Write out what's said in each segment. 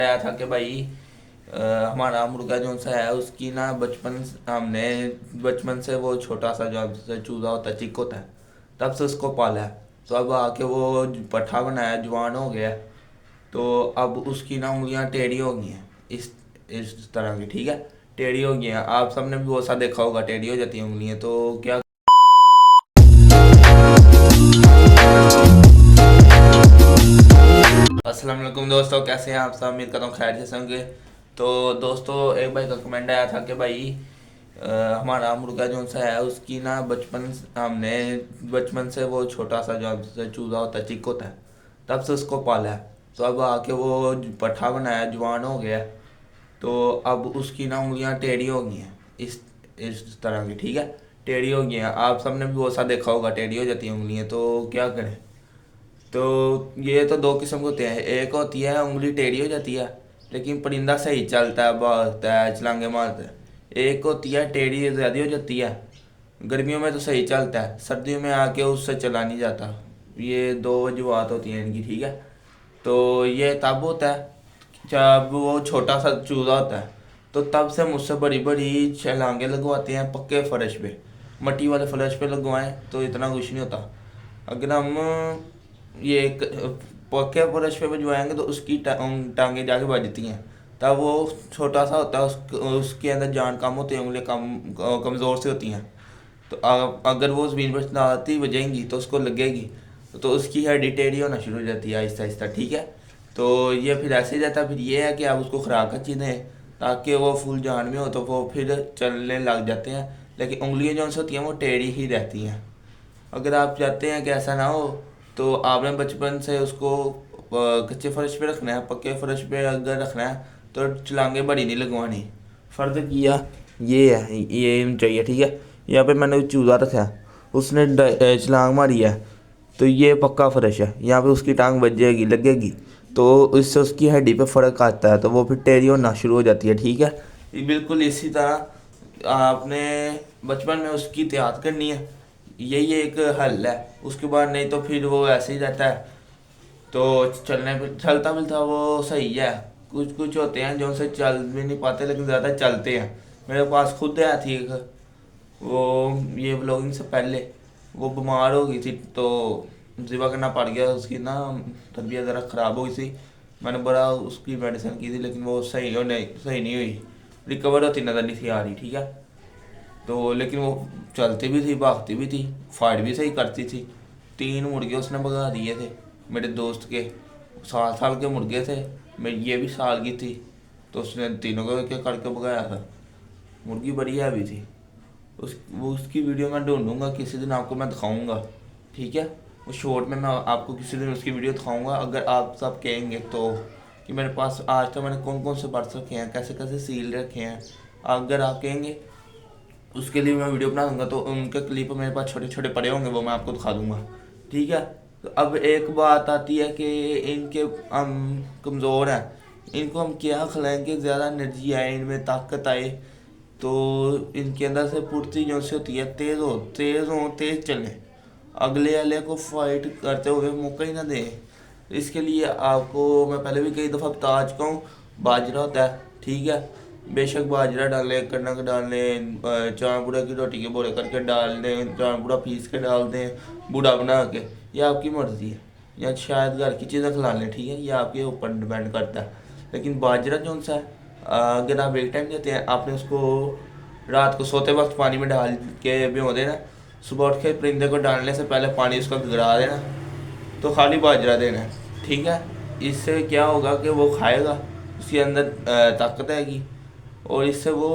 आया था कि भाई हमारा मुर्गा जो सा है उसकी ना हमने बचपन से वो छोटा सा जो से चूजा होता है चिक होता है तब से उसको पाला है। तो अब आके वो पठा बनाया जवान हो गया है। तो अब उसकी ना उंगलियां टेढ़ी हो गई हैं इस तरह की, ठीक है। टेढ़ी हो गई हैं, आप सबने भी वो सा देखा होगा, टेढ़ी हो जाती हैं उंगलियां। तो क्या अस्सलाम वालेकुम दोस्तों, कैसे हैं आप सब? उम्मीद करता हूँ खैर जैसे होंगे। तो दोस्तों, एक भाई का कमेंट आया था कि भाई हमारा मुर्गा जो सा है उसकी ना हमने बचपन से वो छोटा सा जो से चूज़ा होता है चिक होता है तब से उसको पाला है। तो अब आके वो पठा बनाया जवान हो गया है। तो अब उसकी ना उंगलियां टेढ़ी हो गई हैं इस तरह की, ठीक है। टेढ़ी हो गई हैं, आप सबने भी वो सा देखा होगा, टेढ़ी हो जाती हैं उंगलियां। तो क्या करें? तो ये तो दो किस्म के होते हैं। एक होती है उंगली टेढ़ी हो जाती है लेकिन परिंदा सही चलता है, भागता है, छलांगे मारता है। एक होती है टेढ़ी ज़्यादा हो जाती है, गर्मियों में तो सही चलता है, सर्दियों में आके उससे चला नहीं जाता। ये दो वजूहत होती हैं इनकी, ठीक है। तो ये तब होता है जब वो छोटा सा चूज़ा होता है। तो तब से मुझसे बड़ी बड़ी छलांगे लगवाते हैं पक्के फर्श पे। मट्टी वाले फर्श पे लगवाएं तो इतना कुछ नहीं होता। अगर हम ये पक्के फर्श पे भिजवाएंगे तो उसकी टांगे जाके बजती हैं। तब वो छोटा सा होता है, उसके अंदर जान कम होती है, उंगलियां कमज़ोर से होती हैं। तो अगर वो ज़मीन पर लाती बजेंगी तो उसको लगेगी, तो उसकी हड्डी टेढ़ी होना शुरू हो जाती है आहिस्ता आहिस्ता, ठीक है। तो ये फिर ऐसे ही रहता है। फिर ये है कि आप उसको खुराक अच्छी दें ताकि वो फुल जान में हो, तो वो फिर चलने लग जाते हैं। लेकिन उंगलियां जो होती हैं वो टेढ़ी ही रहती हैं। अगर आप चाहते हैं कि ऐसा ना हो तो आपने बचपन से उसको कच्चे फर्श पे रखना है। पक्के फर्श पे अगर रखना है तो छलांगे बड़ी नहीं लगवानी। फ़र्ज किया ये है, ये चाहिए, ठीक है। यहाँ पे मैंने चूज़ा रखा है, उसने छलांग मारी है, तो ये पक्का फर्श है, यहाँ पे उसकी टांग बजेगी लगेगी, तो इससे उसकी हड्डी पे फ़र्क आता है, तो वो फिर टेढ़ी होना शुरू हो जाती है, ठीक है। ये बिल्कुल इसी तरह आपने बचपन में उसकी एहतियात करनी है। यही एक हल है। उसके बाद नहीं तो फिर वो ऐसे ही रहता है। तो चलता मिलता वो सही है। कुछ कुछ होते हैं जो उनसे चल भी नहीं पाते लेकिन ज़्यादा चलते हैं। मेरे पास खुद है थी एक, वो ये ब्लॉगिंग से पहले वो बीमार हो गई थी, तो ज़िबा करना पड़ गया। उसकी ना तबीयत ज़रा ख़राब हो गई थी। मैंने बड़ा उसकी मेडिसिन की थी लेकिन वो सही नहीं हुई, रिकवर होती नज़र नहीं थी आ रही, ठीक है। तो लेकिन वो चलती भी थी, भागती भी थी, फाइट भी सही करती थी। 3 मुर्गे उसने भगा दिए थे मेरे दोस्त के। 7 साल के मुर्गे थे, मैं ये भी साल की थी। तो उसने तीनों को क्या करके भगाया था। मुर्गी बड़ी हैवी थी। उसकी वीडियो मैं ढूंढूंगा, किसी दिन आपको मैं दिखाऊंगा, ठीक है। वो शॉर्ट में मैं आपको किसी दिन उसकी वीडियो दिखाऊंगा, अगर आप सब कहेंगे तो। कि मेरे पास आज तक मैंने कौन कौन से बर्ड्स रखे हैं, कैसे कैसे सील रखे हैं, अगर आप कहेंगे उसके लिए मैं वीडियो बना दूंगा। तो उनके क्लिप मेरे पास छोटे छोटे पड़े होंगे, वो मैं आपको दिखा दूंगा, ठीक है। तो अब एक बात आती है कि इनके हम कमज़ोर हैं, इनको हम क्या खिलाएंगे ज़्यादा एनर्जी आए, इनमें ताकत आए। तो इनके अंदर से फुर्ती जो से होती है, तेज़ चलें, अगले वाले को फाइट करते हुए मौका ही ना दें। इसके लिए आपको मैं पहले भी कई दफ़ा बता चुका हूँ, बाजरा होता है, ठीक है। बेशक बाजरा डालें, कनक डालें, चावल की रोटी के बोरे करके डाल दें, चावल पीस के डाल दें, बूढ़ा बना के, ये आपकी मर्ज़ी है। या शायद घर की चीज़ें खिला लें, ठीक है, ये आपके ऊपर डिपेंड करता है। लेकिन बाजरा जो सा है, अगर आप एक टाइम देते हैं, आपने उसको रात को सोते वक्त पानी में डाल के भिगो देना, सुबह उठ के परिंदे को डालने से पहले पानी उसका गिरा देना, तो खाली बाजरा देना है, ठीक है। इससे क्या होगा कि वो खाएगा, उसके अंदर ताकत आएगी और इससे वो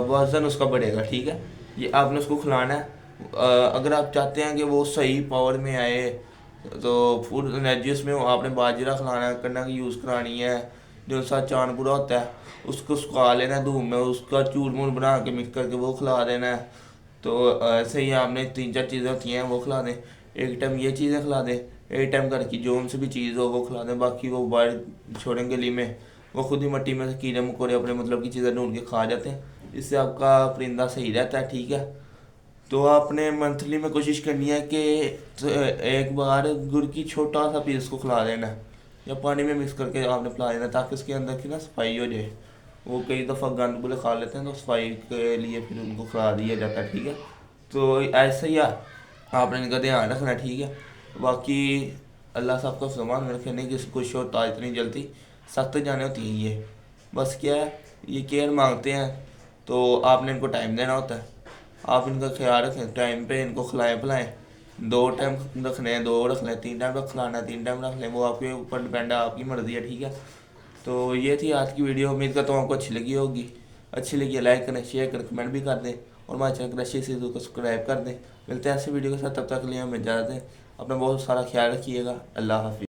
वज़न उसका बढ़ेगा, ठीक है। ये आपने उसको खिलाना है। अगर आप चाहते हैं कि वो सही पावर में आए, तो फूड एनर्जी उसमें आपने बाजरा खिलाना है, कनक यूज़ करानी है। जो सा चांदपुरा होता है उसको सुखा लेना है धूप में, उसका चूरमूर बना के मिक्स करके वो खिला देना है। तो ऐसे ही आपने 3-4 चीज़ें होती हैं वो खिला दें। एक टाइम ये चीज़ें खिला दें, एक टाइम घर की जो उनसे भी चीज़ हो वो खिला दें, बाकी वो बाहर छोड़ें गली में, वो खुद ही मट्टी में से कीड़े मकोड़े अपने मतलब की चीज़ें ढूंढ के खा जाते हैं। इससे आपका परिंदा सही रहता है, ठीक है। तो आपने मंथली में कोशिश करनी है कि एक बार गुड़ की छोटा सा पीस को खिला देना है, या पानी में मिक्स करके आपने पिला देना, ताकि उसके अंदर की ना सफाई हो जाए। वो कई दफ़ा गंद बुले खा लेते हैं, तो सफाई के लिए फिर उनको खिला दिया जाता है, ठीक है। तो ऐसे ही आपने इनका ध्यान रखना, ठीक है। बाकी अल्लाह साहब का सामान में रखे, नहीं किसी खुश होता इतनी जल्दी, सख्त जाने होती है ये। बस क्या है, ये केयर मांगते हैं, तो आपने इनको टाइम देना होता है। आप इनका ख्याल रखें, टाइम पे इनको खिलाएं पिलाएं। 2 टाइम रखने हैं 2 रख लें, 3 टाइम रख खिलाना है 3 टाइम रख लें, वो आपके ऊपर डिपेंड है, आपकी मर्ज़ी है, ठीक है। तो ये थी आज की वीडियो, उम्मीद करता हूँ आपको अच्छी लगी होगी। अच्छी लगी है लाइक करें, शेयर करें, कमेंट भी कर दें, और हमारे चैनल कृषि सिद्धू को सब्सक्राइब कर दें। मिलते हैं ऐसे वीडियो के साथ, तब तक के लिए हमें इजाज़त दें। अपना बहुत सारा ख्याल रखिएगा। अल्लाह हाफिज़।